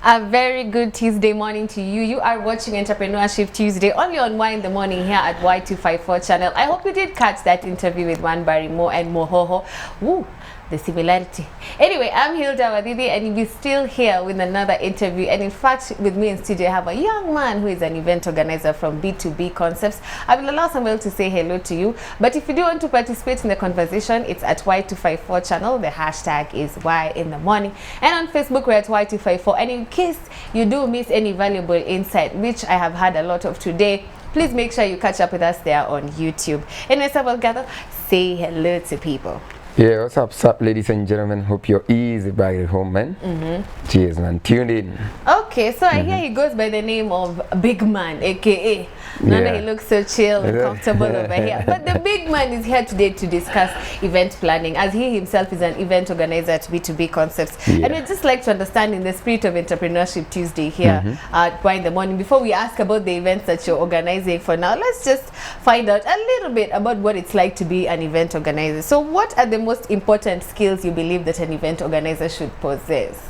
A very good Tuesday morning to you. You are watching Entrepreneurship Tuesday only on Y in the Morning here at Y254 channel. I hope you did catch that interview with One Barimo and Mohoho. Woo, the similarity. Anyway, I'm Hilda Wadidi and we're still here with another interview. And in fact, with me in studio, I have a young man who is an event organizer from B2B Concepts. I will allow Samuel to say hello to you. But if you do want to participate in the conversation, it's at Y254 channel. The hashtag is YInTheMorning. And on Facebook, we're at Y254. And in case you do miss any valuable insight, which I have had a lot of today, please make sure you catch up with us there on YouTube. And Samuel Ngatho, say hello to people. Yeah, what's up, ladies and gentlemen? Hope you're easy back at home, man. Cheers, man. Tune in. Okay, so I hear he goes by the name of Big Man, aka. None he looks so chill and comfortable over here. But the Big Man is here today to discuss event planning, as he himself is an event organizer at B2B Concepts. And we'd just like to understand, in the spirit of Entrepreneurship Tuesday here at Y in the Morning, before we ask about the events that you're organizing for now, let's just find out a little bit about what it's like to be an event organizer. So what are the most important skills you believe that an event organizer should possess?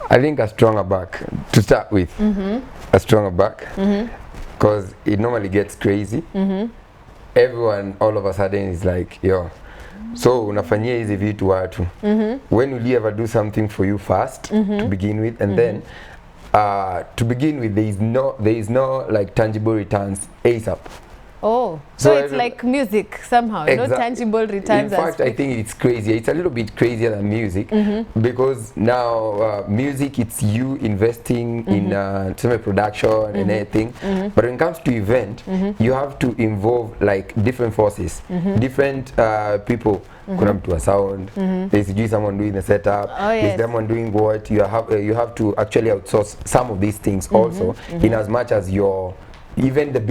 I think a stronger back, to start with. A stronger back. Because it normally gets crazy. Everyone, all of a sudden, is like, yo, so unafanyia hizi vitu watu. When will you ever do something for you first, to begin with? And then, to begin with, there is no like tangible returns ASAP. Oh, so it's like music somehow, no tangible returns. In fact, I think it's crazier. It's a little bit crazier than music, because now music, it's you investing in semi-production and everything. But when it comes to event, you have to involve like different forces, different people. Kuna mtu wa sound, there's someone doing the setup, there's someone doing what. You have to actually outsource some of these things also, in as much as even the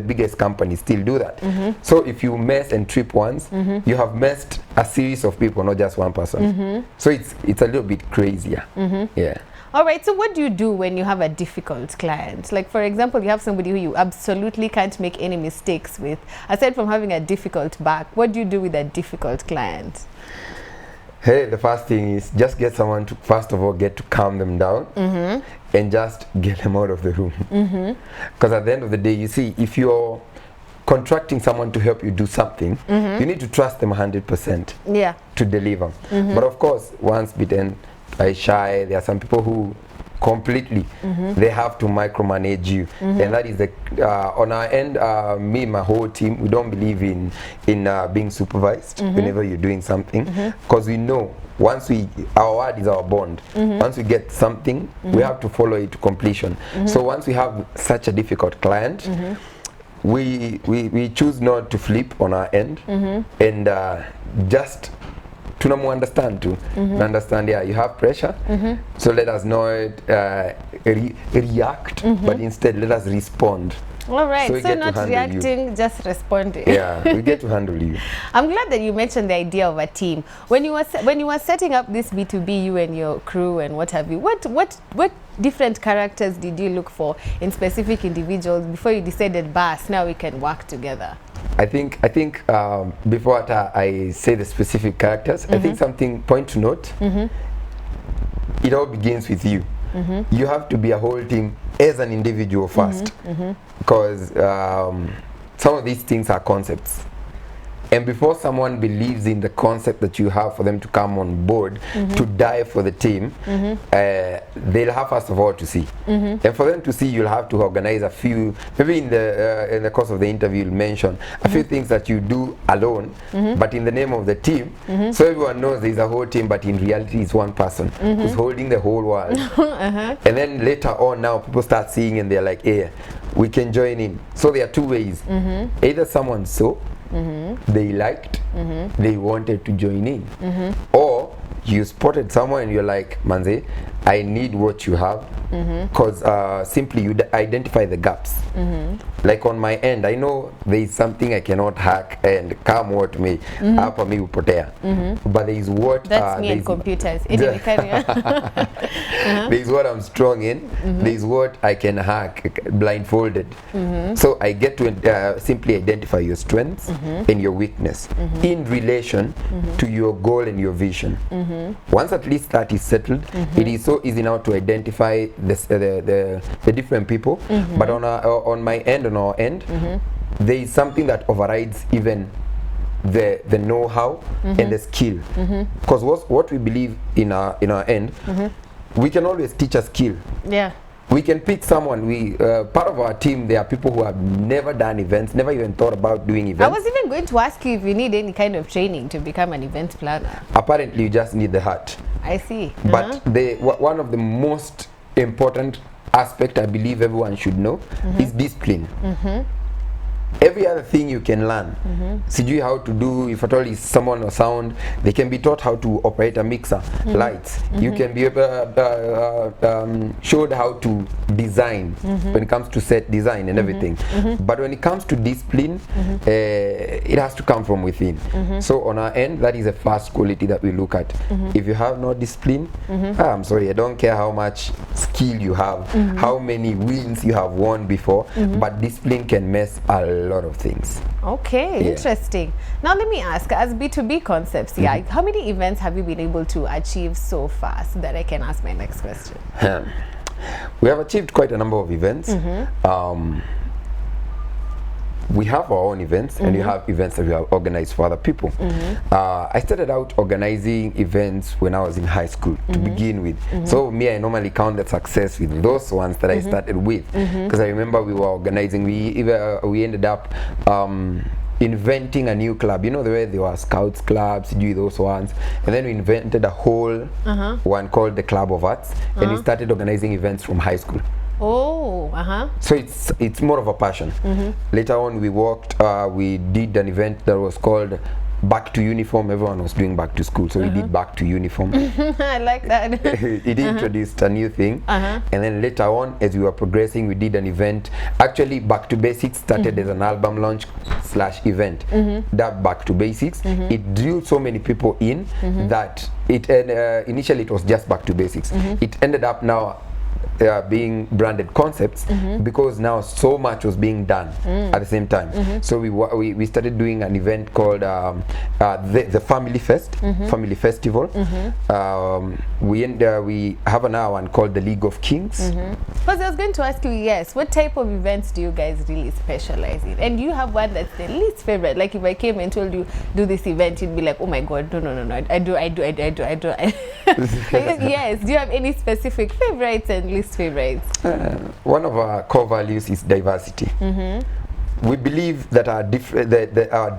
biggest companies still do that. So if you mess and trip once, you have messed a series of people, not just one person. So it's a little bit crazier. Yeah. All right, so what do you do when you have a difficult client? Like, for example, you have somebody who you absolutely can't make any mistakes with. Aside from having a difficult back, what do you do with a difficult client? Hey, the first thing is just get someone to, first of all, get to calm them down and just get them out of the room. Because at the end of the day, you see, if you're contracting someone to help you do something, you need to trust them 100% to deliver. But of course, once bitten, twice shy. There are some people who completely they have to micromanage you, and that is the on our end, me and my whole team, we don't believe in being supervised whenever you're doing something, because we know once our word is our bond. Once we get something, we have to follow it to completion. So once we have such a difficult client, we choose not to flip on our end, and just understand too. Understand, yeah, you have pressure, so let us not react, but instead let us respond. All right, so not reacting, just responding. Yeah, we get to handle you. I'm glad that you mentioned the idea of a team. When you were setting up this B2B, you and your crew and what have you, what different characters did you look for in specific individuals before you decided, Bass, now we can work together? I think before I say the specific characters, I think something point to note. It all begins with you. You have to be a whole team as an individual first, because some of these things are concepts. And before someone believes in the concept that you have for them to come on board to die for the team, they'll have first of all to see. And for them to see, you'll have to organize a few, maybe in the course of the interview, you'll mention a few things that you do alone, but in the name of the team, so everyone knows there's a whole team, but in reality it's one person who's holding the whole world. And then later on, now people start seeing and they're like, hey, we can join in. So there are two ways. Either someone they liked, they wanted to join in, or you spotted someone and you're like, Manze, I need what you have, because simply you identify the gaps. Like on my end, I know there is something I cannot hack, and come what may, hapa mi upotea. But there is what that's me and computers. Anyway, there is what I'm strong in. There is what I can hack blindfolded. So I get to simply identify your strengths and your weakness in relation to your goal and your vision. Once at least that is settled, it is so so easy now to identify the different people. But on my end, on our end, there is something that overrides even the know-how and the skill. Because what we believe in our end, we can always teach a skill. Yeah. We can pick someone. Part of our team, there are people who have never done events, never even thought about doing events. I was even going to ask you if you need any kind of training to become an event planner. Apparently, you just need the heart. I see. But one of the most important aspect I believe everyone should know is discipline. Every other thing you can learn. Sijui how to do, if at all is someone or sound, they can be taught how to operate a mixer, lights. You can be showed how to design when it comes to set design and everything. But when it comes to discipline, it has to come from within. So on our end, that is the first quality that we look at. If you have no discipline, I'm sorry, I don't care how much skill you have, how many wins you have won before, but discipline can mess a lot of things. Okay, interesting. Now let me ask, as B2B concepts, how many events have you been able to achieve so far, so that I can ask my next question? We have achieved quite a number of events. We have our own events, and we have events that we have organized for other people. I started out organizing events when I was in high school to begin with. So me, I normally count the success with those ones that I started with, because I remember we were organizing. We ended up inventing a new club. You know, the way there were scouts clubs, do those ones, and then we invented a whole one called the Club of Arts, and we started organizing events from high school. So it's more of a passion. Later on, we did an event that was called Back to Uniform. Everyone was doing back to school, so we did Back to Uniform. I like that. It introduced a new thing. And then later on, as we were progressing, we did an event. Actually, Back to Basics started as an album launch / event. That Back to Basics, it drew so many people in that it initially it was just Back to Basics. It ended up now being branded concepts, because now so much was being done at the same time. So we started doing an event called the Family Fest, Family Festival. We have another one called the League of Kings. Because I was going to ask you, yes, what type of events do you guys really specialize in? And do you have one that's the least favorite? Like if I came and told you do this event, you'd be like, oh my god, no, I do. Yes, do you have any specific favorites and least favorites? One of our core values is diversity. We believe that our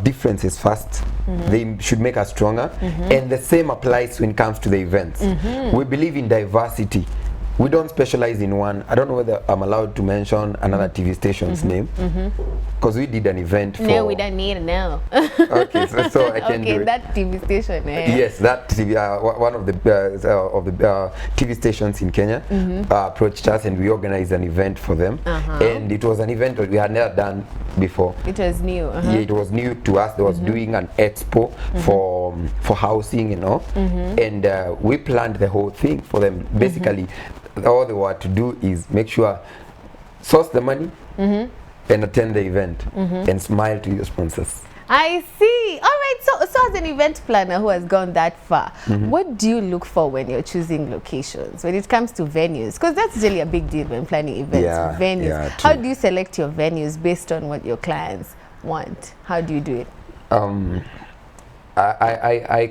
differences first, they should make us stronger, and the same applies when it comes to the events. We believe in diversity. We don't specialize in one. I don't know whether I'm allowed to mention another TV station's name, because we did an event for... No, we don't need to know. Okay, so I can do it. That TV station. Yes, that TV, one of the TV stations in Kenya approached us, and we organized an event for them. And it was an event that we had never done before. It was new. Yeah, it was new to us. They was doing an expo for housing, you know, and we planned the whole thing for them. Basically, all they were to do is make sure, source the money, and attend the event, and smile to your sponsors. I see. All right. So as an event planner who has gone that far, what do you look for when you're choosing locations, when it comes to venues? Because that's really a big deal when planning events. Venues. Yeah, how do you select your venues based on what your clients want? How do you do it? I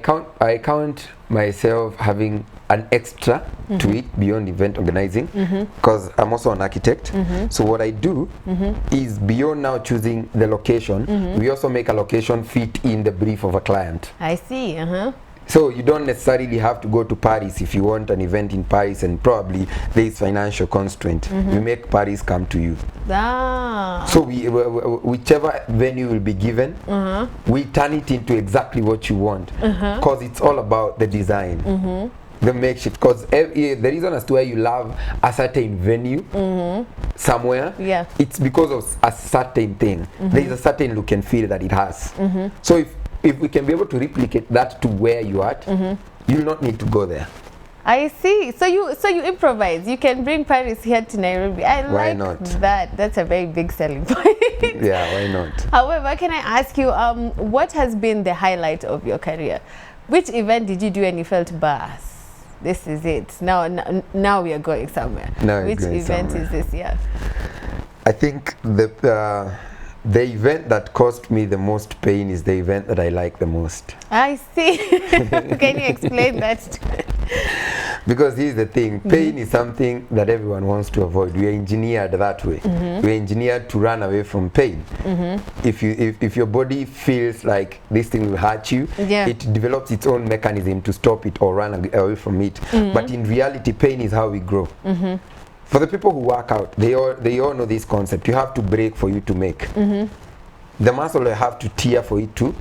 count myself having an extra to it beyond event organizing, because I'm also an architect. So what I do is, beyond now choosing the location, we also make a location fit in the brief of a client. I see. So you don't necessarily have to go to Paris if you want an event in Paris, and probably there is financial constraint. We make Paris come to you. So whichever venue will be given, we turn it into exactly what you want, because it's all about the design. The makeshift, because the reason as to why you love a certain venue somewhere, it's because of a certain thing. There is a certain look and feel that it has. So if we can be able to replicate that to where you are at, you'll not need to go there. I see. So you improvise. You can bring Paris here to Nairobi. Why not? That. That's a very big selling point. Yeah, why not? However, can I ask you, what has been the highlight of your career? Which event did you do and you felt bass? this is it. Now we are going somewhere. Now Which event is this? Yeah. I think the event that caused me the most pain is the event that I like the most. I see. Can you explain that? Because here's the thing, pain is something that everyone wants to avoid. We are engineered that way. We are engineered to run away from pain. If your body feels like this thing will hurt you, it develops its own mechanism to stop it or run away from it. But in reality, pain is how we grow. For the people who work out, they all know this concept. You have to break for you to make. The muscle will have to tear for it to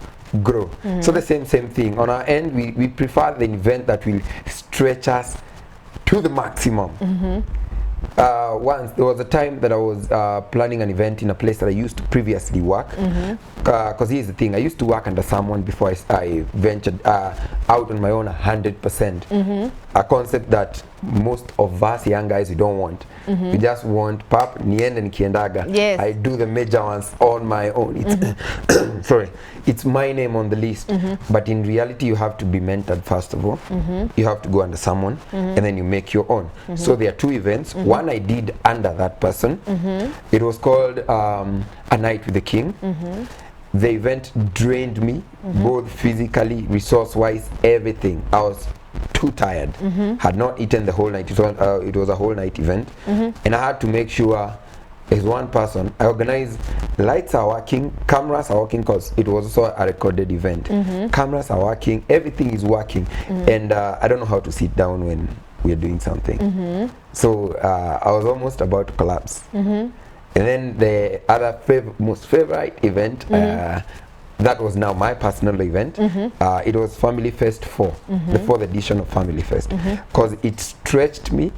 grow. So the same thing. On our end, we prefer the event that will stretch us to the maximum. Once there was a time that I was planning an event in a place that I used to previously work. Because here's the thing, I used to work under someone before I ventured out on my own 100%. A concept that most of us young guys, we don't want. We just want pap niende nikiendaga. I do the major ones on my own. It's sorry, it's my name on the list. But in reality, you have to be mentored first of all. You have to go under someone and then you make your own. So there are two events. One I did under that person. It was called A Night with the King. The event drained me both physically, resource wise, everything. I was too tired, had not eaten the whole night. It was a whole night event, and I had to make sure as one person I organized, lights are working, cameras are working, because it was also a recorded event. Cameras are working, everything is working, and I don't know how to sit down when we're doing something. So I was almost about to collapse. And then the other most favorite event, that was now my personal event. It was Family Fest 4, the 4th edition of Family Fest, because it stretched me.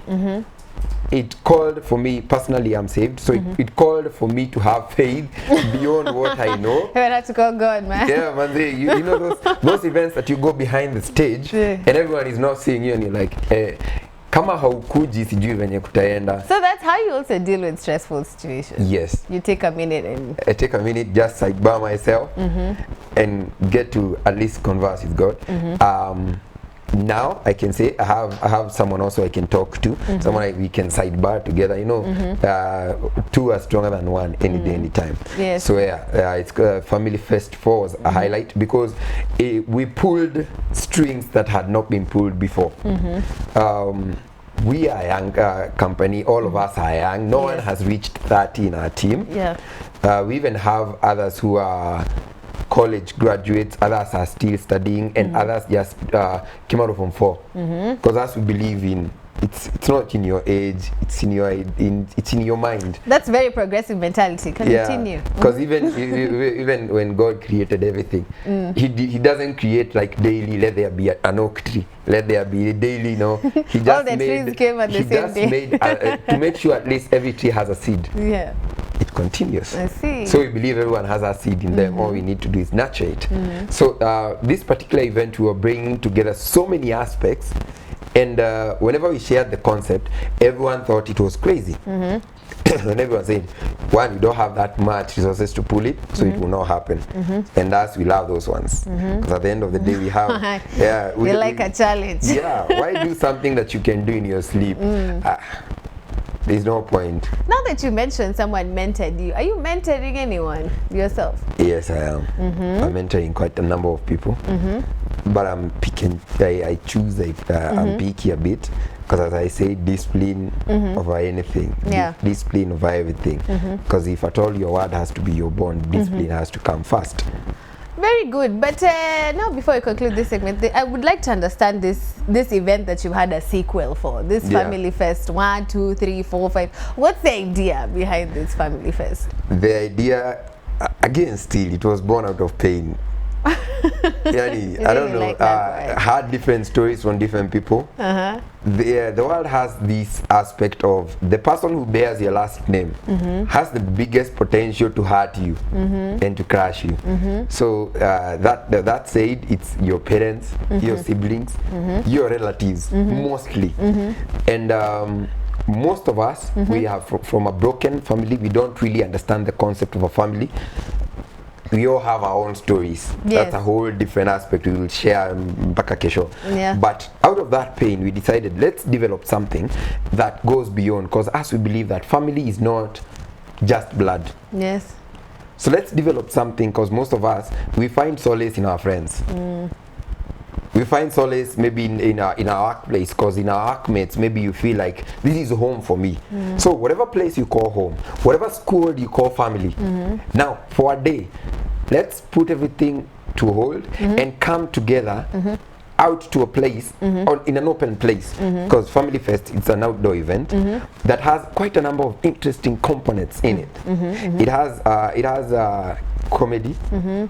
It called for me, personally I'm saved, so it called for me to have faith beyond what I know. You have to call God, man. Yeah, man, you know those events that you go behind the stage and everyone is not seeing you and you're like, kama haukuji sijui venye kutaenda. So that's how you also deal with stressful situations. Yes. You take a minute and... I take a minute, just sidebar myself and get to at least converse with God. Now I can say I have someone also I can talk to, someone we can sidebar together. You know, two are stronger than one any day, anytime. Yes. So it's Family Fest 4 was a highlight because we pulled strings that had not been pulled before. We are a young company. All of us are young. No one has reached 30 in our team. We even have others who are college graduates, others are still studying, and others just came out of Form 4. Because as we believe in, it's not in your age, it's in your mind. That's very progressive mentality. Continue. Because even when God created everything, he doesn't create like daily, let there be an oak tree, let there be a daily, no. He just all the trees came at the same day. Made to make sure at least every tree has a seed. It continues. I see. So we believe everyone has a seed in them. All we need to do is nurture it. So this particular event, we were bringing together so many aspects, and whenever we shared the concept, everyone thought it was crazy. And everyone said, one, we don't have that much resources to pull it, so it will not happen. And us, we love those ones. Because at the end of the day, we have... we like a challenge. Why do something that you can do in your sleep? There's no point. Now that you mentioned someone mentored you, are you mentoring anyone yourself? Yes, I am. I'm mentoring quite a number of people. But I'm picking, I choose, I'm picky a bit. Because as I say, discipline over anything. Discipline over everything. Because if at all your word has to be your bond, discipline has to come first. Very good. But now before we conclude this segment, I would like to understand this event that you've had a sequel for. This Family Fest 1, 2, 3, 4, 5. What's the idea behind this Family Fest? The idea, again, still, it was born out of pain. I don't know. Like that, had different stories from different people. The world has this aspect of the person who bears your last name has the biggest potential to hurt you and to crush you. So that said, it's your parents, your siblings, your relatives mostly, and most of us we are from a broken family. We don't really understand the concept of a family. we all have our own stories. Yes. That's a whole different aspect we will share mpaka kesho. Yeah. But out of that pain, we decided let's develop something that goes beyond, because as we believe that family is not just blood. Yes. So let's develop something, because most of us, we find solace in our friends. We find solace maybe in our workplace, because in our workmates, maybe you feel like this is home for me. So whatever place you call home, whatever school you call family, now for a day, let's put everything to hold and come together out to a place, or in an open place, because Family Fest, it's an outdoor event that has quite a number of interesting components in it. It has comedy,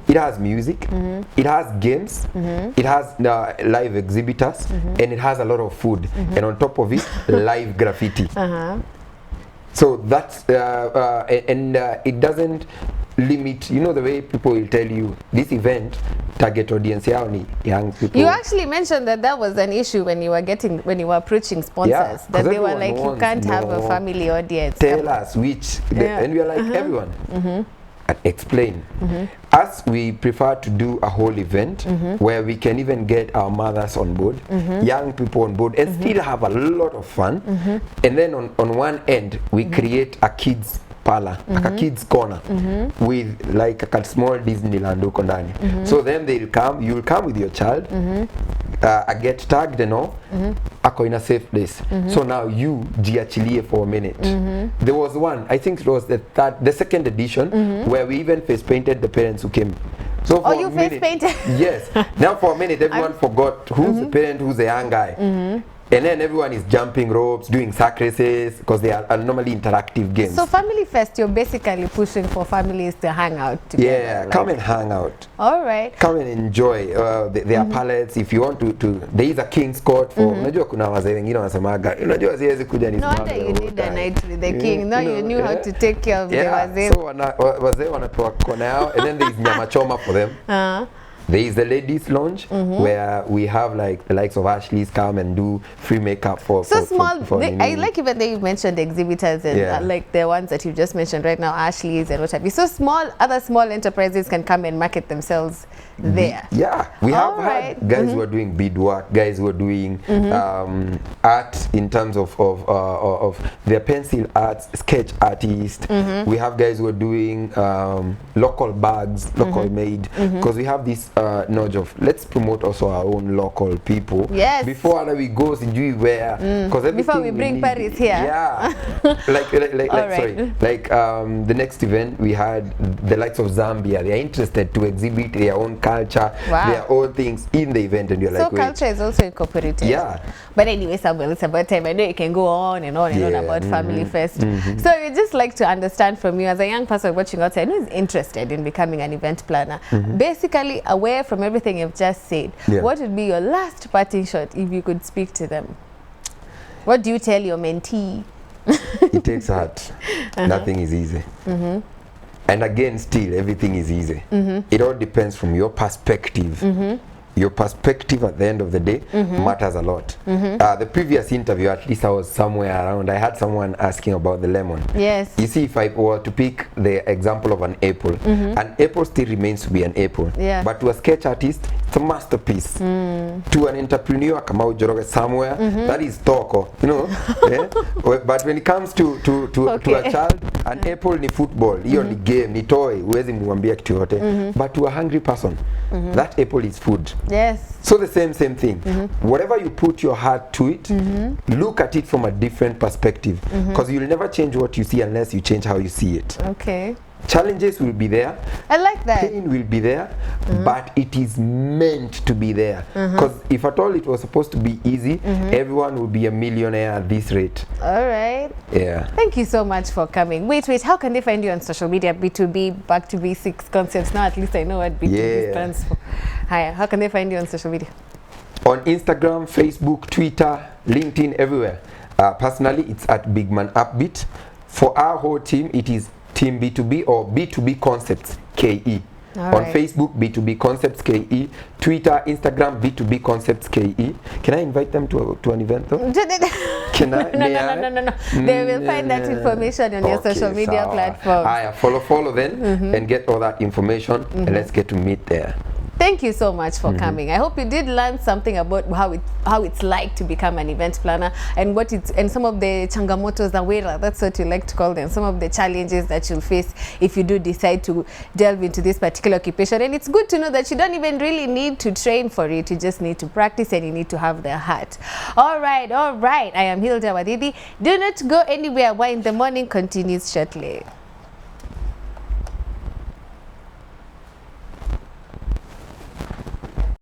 it has music, it has games, it has live exhibitors, and it has a lot of food, and on top of it, live graffiti. So that's it doesn't limit, you know, the way people will tell you this event target audience yao ni young people. You actually mentioned that was an issue when you were approaching sponsors, that they were like, you can't have a family audience. Tell us which, and we are like, everyone. And explain. Us, we prefer to do a whole event where we can even get our mothers on board, young people on board, and still have a lot of fun. And then on one end, we create a kids parlor, like a kids corner, with like a small Disneyland huko ndani. So then they'll come, you'll come with your child, get tagged and all, ako in a safe place. So now you jiachilie for a minute. There was one, I think it was the second edition, where we even face painted the parents who came. So for you a minute, face painted? Yes. Now for a minute, everyone forgot who's the parent, who's the young guy. And then everyone is jumping ropes, doing sack races, because they are normally interactive games. So Family Fest, you're basically pushing for families to hang out together. Yeah, like. come and hang out. All right. Come and enjoy. There are palettes. If you want to there is a King's Court for, unajua kuna wazee wengine wanasemaga, unajua siwezi kuja No wonder you did a night with the king. Now you knew how to take care of the wazee. So wazee wanapewa kona yao, and then there is nyama choma for them. There is the ladies lounge where we have like the likes of Ashley's come and do free makeup for small. For I like even that you mentioned exhibitors and like the ones that you just mentioned right now, Ashley's and what have you. So other small enterprises can come and market themselves there. Yeah, we have had guys who are doing beadwork, guys who are doing art in terms of their pencil arts, sketch artists. We have guys who are doing local bags, local made, because we have this nudge of let's promote also our own local people. Yes. Before we go to where, because before we bring Paris here. Yeah. The next event we had the likes of Zambia. They are interested to exhibit their own culture, their own things in the event, and you're like, so culture is also incorporated. Yeah. But anyway, Samuel, it's about time. I know you can go on and on and on about Family Fest. So we just like to understand from you, as a young person watching outside who is interested in becoming an event planner, basically aware from everything you've just said, what would be your last parting shot if you could speak to them? What do you tell your mentee? It takes heart. Nothing is easy. And again, still, everything is easy. It all depends from your perspective. Your perspective at the end of the day matters a lot. The previous interview, at least I was somewhere around, I had someone asking about the lemon. Yes. You see, if I were to pick the example of an apple still remains to be an apple. Yeah. But to a sketch artist, it's a masterpiece. To an entrepreneur, Kamau Joroge somewhere, that is toko, you know. But when it comes to a child, an apple ni football, hiyo ni game, ni toy, huwezi mwambia kitu yote. But to a hungry person, that apple is food. Yes. So the same thing. Whatever you put your heart to it, look at it from a different perspective, because you'll never change what you see unless you change how you see it. Okay. Challenges will be there. I like that. Pain will be there, but it is meant to be there. Because if at all it was supposed to be easy, everyone would be a millionaire at this rate. All right. Yeah. Thank you so much for coming. Wait, how can they find you on social media? B2B, back to basics concepts. Now at least I know what B2B stands for. Hi, how can they find you on social media? On Instagram, Facebook, Twitter, LinkedIn, everywhere. Personally, it's at Bigman Upbeat. For our whole team, it is Team B2B or B2B Concepts KE. All On right. Facebook, B2B Concepts KE. Twitter, Instagram, B2B Concepts KE. Can I invite them to an event though? Can I? No. They will find that information on your social media platforms. Follow then and get all that information and let's get to meet there. Thank you so much for coming. I hope you did learn something about how it's like to become an event planner and some of the changamotos, that's what you like to call them, some of the challenges that you'll face if you do decide to delve into this particular occupation. And it's good to know that you don't even really need to train for it. You just need to practice and you need to have the heart. All right. I am Hilda Wadidi. Do not go anywhere. Why in the Morning continues shortly.